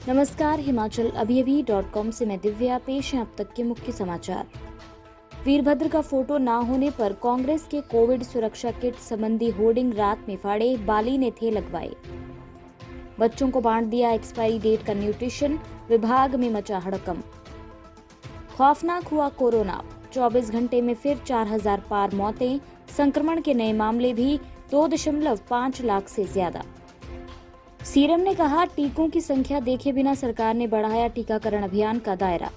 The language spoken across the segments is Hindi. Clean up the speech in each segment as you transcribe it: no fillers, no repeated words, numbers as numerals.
नमस्कार, हिमाचल अभी-अभी.com से मैं दिव्या। पेश हैं अब तक के मुख्य समाचार। वीरभद्र का फोटो न होने पर कांग्रेस के कोविड सुरक्षा किट संबंधी होर्डिंग रात में फाड़े, बाली ने थे लगवाए। बच्चों को बांट दिया एक्सपायरी डेट का न्यूट्रिशन, विभाग में मचा हड़कंप। खौफनाक हुआ कोरोना, 24 घंटे में फिर 4000 पार मौतें, संक्रमण के नए मामले भी 2.5 लाख से ज्यादा। सीरम ने कहा, टीकों की संख्या देखे बिना सरकार ने बढ़ाया टीकाकरण अभियान का दायरा।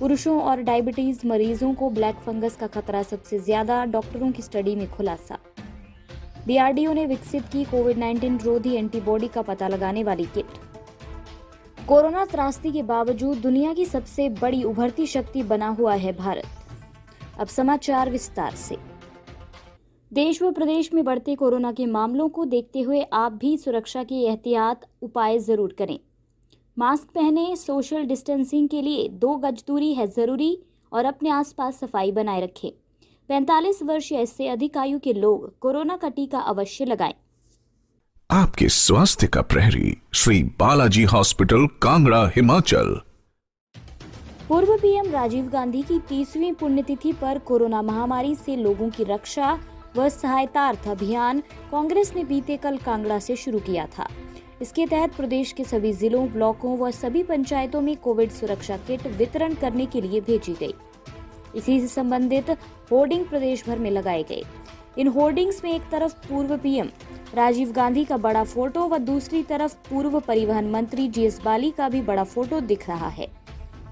पुरुषों और डायबिटीज मरीजों को ब्लैक फंगस का खतरा सबसे ज्यादा, डॉक्टरों की स्टडी में खुलासा। डीआरडीओ ने विकसित की कोविड-19 रोधी एंटीबॉडी का पता लगाने वाली किट। कोरोना त्रासदी के बावजूद दुनिया की सबसे बड़ी उभरती शक्ति बना हुआ है भारत। अब समाचार विस्तार से। देश व प्रदेश में बढ़ते कोरोना के मामलों को देखते हुए आप भी सुरक्षा के एहतियात उपाय जरूर करें। मास्क पहनें, सोशल डिस्टेंसिंग के लिए 2 गज दूरी है जरूरी और अपने आसपास सफाई बनाए रखें। 45 वर्ष या इससे अधिक आयु के लोग कोरोना का टीका अवश्य लगाएं। आपके स्वास्थ्य का प्रहरी, श्री बालाजी हॉस्पिटल, कांगड़ा, हिमाचल। पूर्व पीएम राजीव गांधी की 30वीं पुण्यतिथि पर कोरोना महामारी से लोगों की रक्षा व सहायतार्थ अभियान कांग्रेस ने बीते कल कांगड़ा से शुरू किया था। इसके तहत प्रदेश के सभी जिलों, ब्लॉकों व सभी पंचायतों में कोविड सुरक्षा किट वितरण करने के लिए भेजी गई। इसी से संबंधित होर्डिंग प्रदेश भर में लगाए गए। इन होर्डिंग्स में एक तरफ पूर्व पीएम राजीव गांधी का बड़ा फोटो व दूसरी तरफ पूर्व परिवहन मंत्री जीएस बाली का भी बड़ा फोटो दिख रहा है।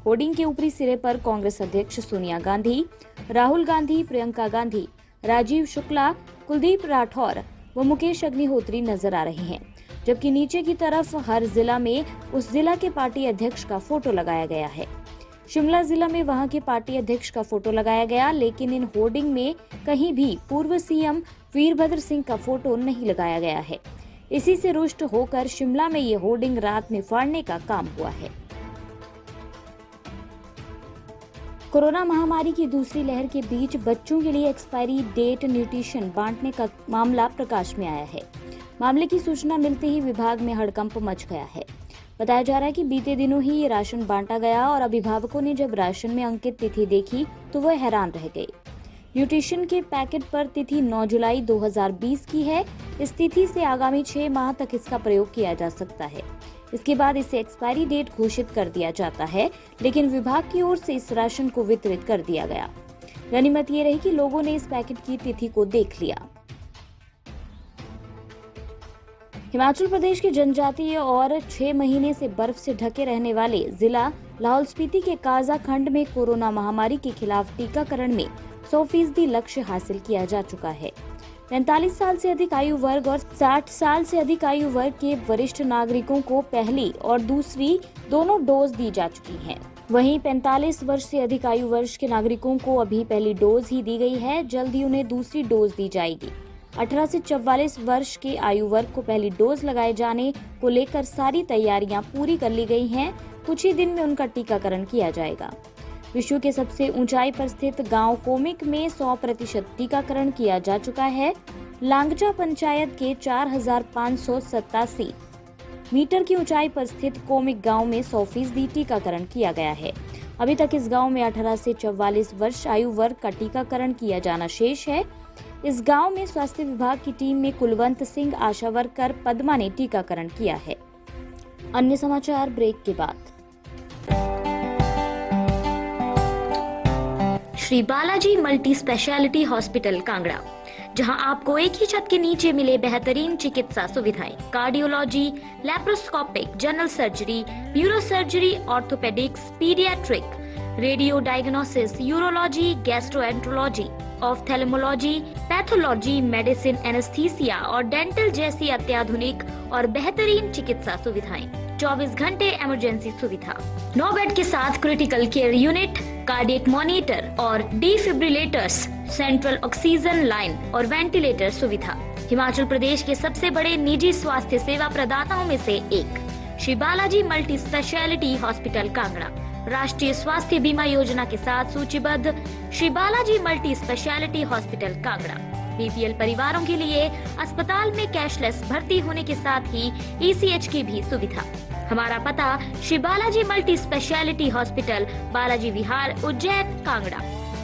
होर्डिंग के ऊपरी सिरे पर कांग्रेस अध्यक्ष सोनिया गांधी, राहुल गांधी, प्रियंका गांधी, राजीव शुक्ला, कुलदीप राठौर व मुकेश अग्निहोत्री नजर आ रहे हैं, जबकि नीचे की तरफ हर जिला में उस जिला के पार्टी अध्यक्ष का फोटो लगाया गया है। शिमला जिला में वहां के पार्टी अध्यक्ष का फोटो लगाया गया, लेकिन इन होर्डिंग में कहीं भी पूर्व सीएम वीरभद्र सिंह का फोटो नहीं लगाया गया है। इसी से रुष्ट होकर शिमला में ये होर्डिंग रात में फाड़ने का काम हुआ है। कोरोना महामारी की दूसरी लहर के बीच बच्चों के लिए एक्सपायरी डेट न्यूट्रिशन बांटने का मामला प्रकाश में आया है। मामले की सूचना मिलते ही विभाग में हड़कंप मच गया है। बताया जा रहा है कि बीते दिनों ही ये राशन बांटा गया और अभिभावकों ने जब राशन में अंकित तिथि देखी तो वह हैरान रह गए। न्यूट्रिशन के पैकेट पर तिथि 9 जुलाई 2020 की है। इस तिथि से आगामी 6 माह तक इसका प्रयोग किया जा सकता है। इसके बाद इसे एक्सपायरी डेट घोषित कर दिया जाता है, लेकिन विभाग की ओर से इस राशन को वितरित कर दिया गया। गनीमत ये रही कि लोगों ने इस पैकेट की तिथि को देख लिया। हिमाचल प्रदेश के जनजातीय और 6 महीने से बर्फ से ढके रहने वाले जिला लाहौल स्पीति के काजा खंड में कोरोना महामारी के खिलाफ टीकाकरण में 100% लक्ष्य हासिल किया जा चुका है। 45 साल से अधिक आयु वर्ग और 60 साल से अधिक आयु वर्ग के वरिष्ठ नागरिकों को पहली और दूसरी दोनों डोज दी जा चुकी हैं। वहीं 45 वर्ष से अधिक आयु वर्ष के नागरिकों को अभी पहली डोज ही दी गई है, जल्द ही उन्हें दूसरी डोज दी जाएगी। 18 से 44 वर्ष के आयु वर्ग को पहली डोज लगाए जाने को लेकर सारी तैयारियां पूरी कर ली गई हैं। कुछ ही दिन में उनका टीकाकरण किया जाएगा। विश्व के सबसे ऊंचाई पर स्थित गांव कोमिक में 100% टीकाकरण किया जा चुका है। लांगचा पंचायत के 4587 मीटर की ऊंचाई पर स्थित कोमिक गांव में 100% टीकाकरण किया गया है। अभी तक इस गांव में 18 से 44 वर्ष आयु वर्ग का टीकाकरण किया जाना शेष है। इस गांव में स्वास्थ्य विभाग की टीम में कुलवंत सिंह, आशा वर्कर पद्मा ने टीकाकरण किया है। अन्य समाचार ब्रेक के बाद। Shri Balaji multi speciality hospital Kangra, जहां आपको एक ही छत के नीचे मिले बेहतरीन चिकित्सा सुविधाएं, cardiology, laparoscopic, general surgery, neuro surgery, orthopaedics, paediatric, radio diagnosis, urology, gastroenterology, ophthalmology, pathology, medicine, anaesthesia और डेंटल जैसी अत्याधुनिक और बेहतरीन चिकित्सा सुविधाएं, 24 घंटे इमरजेंसी सुविधा, 9 बेड के साथ critical care unit, cardiac monitor और डिफिब्रिलेटर्स, सेंट्रल ऑक्सीजन लाइन और वेंटिलेटर सुविधा। हिमाचल प्रदेश के सबसे बड़े निजी स्वास्थ्य सेवा प्रदाताओं में से एक Shri Balaji multi speciality hospital Kangra राष्ट्रीय स्वास्थ्य बीमा योजना के साथ सूचीबद्ध Shri Balaji multi speciality hospital Kangra BPL परिवारों के लिए अस्पताल में कैशलेस भर्ती होने के साथ ही ईसीएच की भी सुविधा। हमारा पता Shri Balaji multi speciality hospital, Balaji Vihar, Ujjain, Kangra.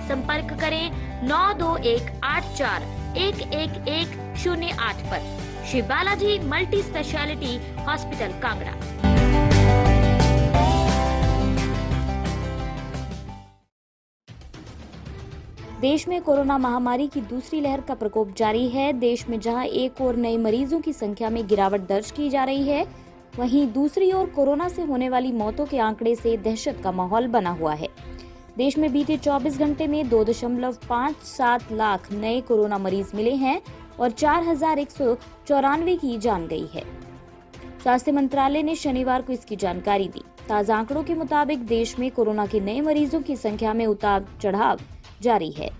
संपर्क करें 9218411108 पर। Shri Balaji multi speciality hospital, Kangra. देश में कोरोना महामारी की दूसरी लहर का प्रकोप जारी है। देश में जहां एक ओर नए मरीजों की संख्या में गिरावट दर्ज की जा रही है, वहीं दूसरी ओर कोरोना से होने वाली मौतों के आंकड़े से दहशत का माहौल बना हुआ है। देश में बीते 24 घंटे में 2.57 लाख नए कोरोना मरीज मिले हैं और 4,194 की जान गई है। स्वास्थ्य मंत्रालय ने शनिवार को इसकी जानकारी दी। ताजा आंकड़ों के मुताबिक देश में कोरोना के नए मरीजों की संख्या में उतार चढ़ाव जारी है।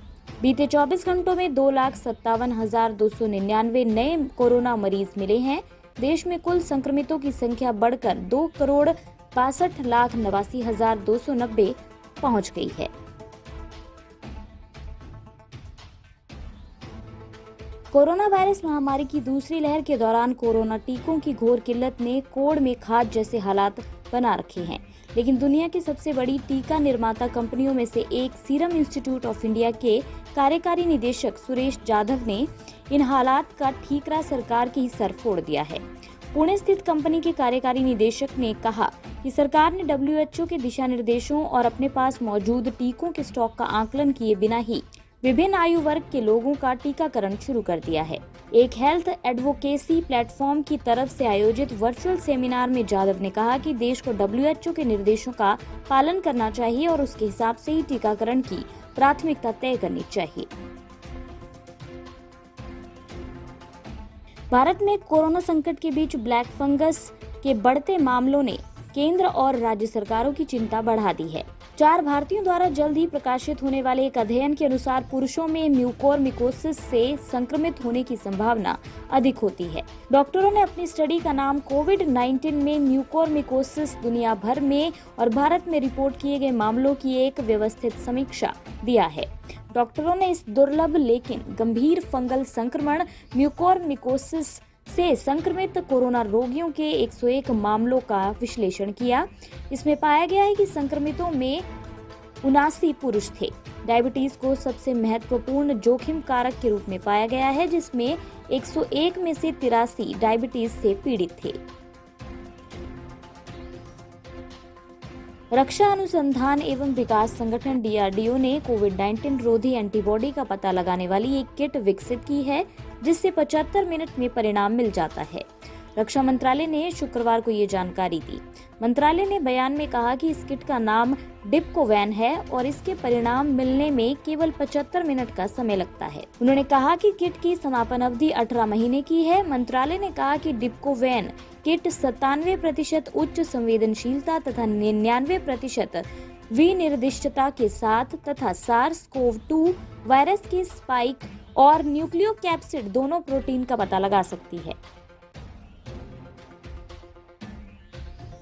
बीते 24 घंटों में 2,57,299 नए कोरोना मरीज मिले हैं। देश में कुल संक्रमितों की संख्या बढ़कर 2,62,89,290 पहुंच गई है। कोरोना वायरस महामारी की दूसरी लहर के दौरान कोरोना टीकों की घोर किल्लत ने कोड़ में खाद जैसे हालात बना रखे हैं, लेकिन दुनिया की सबसे बड़ी टीका निर्माता कंपनियों में से एक सीरम इंस्टीट्यूट ऑफ इंडिया के कार्यकारी निदेशक सुरेश जाधव ने इन हालात का ठीकरा सरकार के ही सर फोड़ दिया है। पुणे स्थित कंपनी के कार्यकारी निदेशक ने कहा कि सरकार ने WHO के दिशा निर्देशों और अपने पास मौजूद टीकों के स्टॉक का आकलन किए बिना ही विभिन्न आयु वर्ग के लोगों का टीकाकरण शुरू कर दिया है। एक हेल्थ एडवोकेसी प्लेटफॉर्म की तरफ से आयोजित वर्चुअल सेमिनार में जाधव ने कहा कि देश को WHO के निर्देशों का पालन करना चाहिए और उसके हिसाब से ही टीकाकरण की प्राथमिकता तय करनी चाहिए। भारत में कोरोना संकट के बीच ब्लैक फंगस के बढ़ते मामलों ने केंद्र और राज्य सरकारों की चिंता बढ़ा दी है। 4 भारतीयों द्वारा जल्द ही प्रकाशित होने वाले एक अध्ययन के अनुसार पुरुषों में म्यूकोरमिकोसिस से संक्रमित होने की संभावना अधिक होती है। डॉक्टरों ने अपनी स्टडी का नाम कोविड-19 में म्यूकोरमिकोसिस दुनिया भर में और भारत में रिपोर्ट किए गए मामलों की एक व्यवस्थित समीक्षा दिया है। डॉक्टरों ने इस दुर्लभ लेकिन गंभीर फंगल संक्रमण म्यूकोरमिकोसिस से संक्रमित कोरोना रोगियों के 101 मामलों का विश्लेषण किया। इसमें पाया गया है कि संक्रमितों में 79 पुरुष थे। डायबिटीज को सबसे महत्वपूर्ण जोखिम कारक के रूप में पाया गया है, जिसमें 101 में से 83 डायबिटीज से पीड़ित थे। रक्षा अनुसंधान एवं विकास संगठन DRDO ने कोविड-19 रोधी एंटीबॉडी का पता लगाने वाली एक किट विकसित की है, जिससे 75 मिनट में परिणाम मिल जाता है। रक्षा मंत्रालय ने शुक्रवार को ये जानकारी दी। मंत्रालय ने बयान में कहा कि इस किट का नाम डिप्कोवैन है और इसके परिणाम मिलने में केवल 75 मिनट का समय लगता है। उन्होंने कहा कि किट की समापन अवधि 18 महीने की है। मंत्रालय ने कहा कि डिप्कोवैन किट 97% उच्च संवेदनशीलता तथा 99% विनिर्दिष्टता के साथ तथा SARS-CoV-2 वायरस के स्पाइक और न्यूक्लियोकैप्सिड दोनों प्रोटीन का पता लगा सकती है।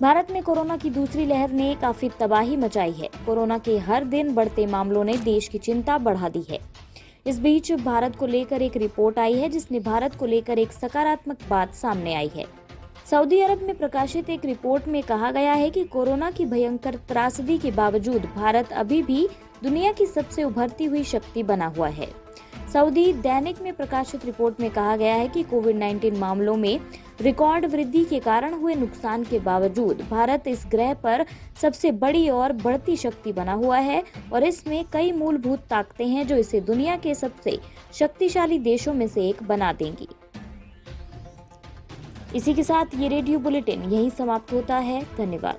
भारत में कोरोना की दूसरी लहर ने काफी तबाही मचाई है। कोरोना के हर दिन बढ़ते मामलों ने देश की चिंता बढ़ा दी है। इस बीच भारत को लेकर एक रिपोर्ट आई है, जिसने भारत को लेकर एक सकारात्मक बात सामने आई है। सऊदी अरब में प्रकाशित एक रिपोर्ट में कहा गया है कि कोरोना की भयंकर त्रासदी के बावजूद भारत अभी भी दुनिया की सबसे उभरती हुई शक्ति बना हुआ है। सऊदी दैनिक में प्रकाशित रिपोर्ट में कहा गया है कि कोविड-19 मामलों में रिकॉर्ड वृद्धि के कारण हुए नुकसान के बावजूद भारत इस ग्रह पर सबसे बड़ी और बढ़ती शक्ति बना हुआ है और इसमें कई मूलभूत ताकतें हैं जो इसे दुनिया के सबसे शक्तिशाली देशों में से एक बना देंगी। इसी के साथ ये रेडियो बुलेटिन यहीं समाप्त होता है। धन्यवाद।